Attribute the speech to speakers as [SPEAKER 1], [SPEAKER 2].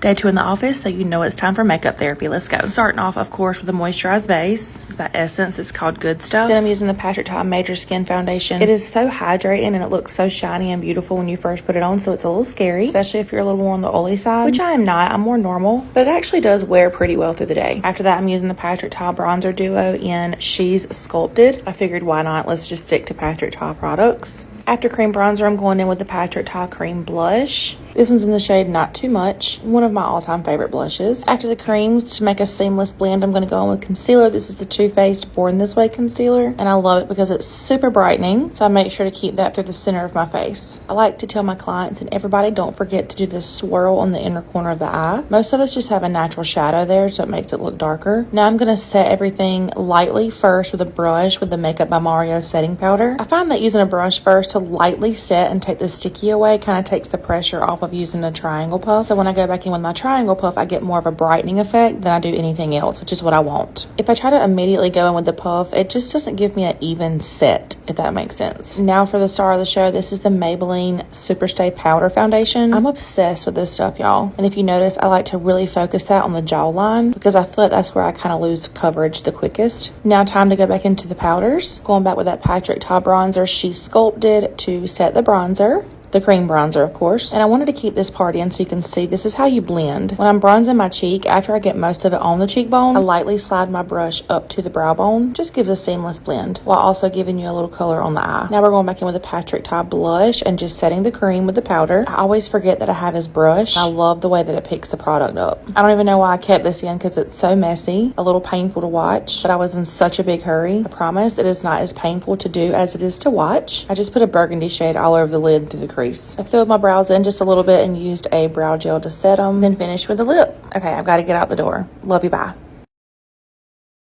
[SPEAKER 1] Day 2 in the office, so you know it's time for makeup therapy. Let's go. Starting off, of course, with a moisturized base. This is that Essence. It's called Good Stuff. Then I'm using the Patrick Ta Major Skin Foundation. It is so hydrating and it looks so shiny and beautiful when you first put it on, so it's a little scary, especially if you're a little more on the oily side, which I am not. I'm more normal, but it actually does wear pretty well through the day. After that, I'm using the Patrick Ta Bronzer Duo in She's Sculpted. I figured, why not? Let's just stick to Patrick Ta products. After cream bronzer, I'm going in with the Patrick Ta Cream Blush. This one's in the shade Not Too Much, one of my all-time favorite blushes. After the creams, to make a seamless blend, I'm going to go in with concealer. This is the Too Faced Born This Way concealer, and I love it because it's super brightening, so I make sure to keep that through the center of my face. I like to tell my clients and everybody, don't forget to do this swirl on the inner corner of the eye. Most of us just have a natural shadow there, so it makes it look darker. Now I'm going to set everything lightly first with a brush with the Makeup by Mario setting powder. I find that using a brush first to lightly set and take the sticky away kind of takes the pressure off of using a triangle puff. So when I go back in with my triangle puff, I get more of a brightening effect than I do anything else, which is what I want. If I try to immediately go in with the puff, it just doesn't give me an even set, if that makes sense. Now for the star of the show, this is the Maybelline Superstay Powder Foundation. I'm obsessed with this stuff, y'all. And if you notice, I like to really focus that on the jawline because I feel like that's where I kind of lose coverage the quickest. Now time to go back into the powders. Going back with that Patrick Ta bronzer, She's Sculpted to set the bronzer. The cream bronzer, of course. And I wanted to keep this part in so you can see this is how you blend. When I'm bronzing my cheek, after I get most of it on the cheekbone, I lightly slide my brush up to the brow bone. Just gives a seamless blend while also giving you a little color on the eye. Now we're going back in with a Patrick Ta blush and just setting the cream with the powder. I always forget that I have his brush. I love the way that it picks the product up. I don't even know why I kept this in because it's so messy, a little painful to watch, but I was in such a big hurry. I promise it is not as painful to do as it is to watch. I just put a burgundy shade all over the lid through the crease. I filled my brows in just a little bit and used a brow gel to set them, then finished with the lip. Okay, I've got to get out the door. Love you, bye.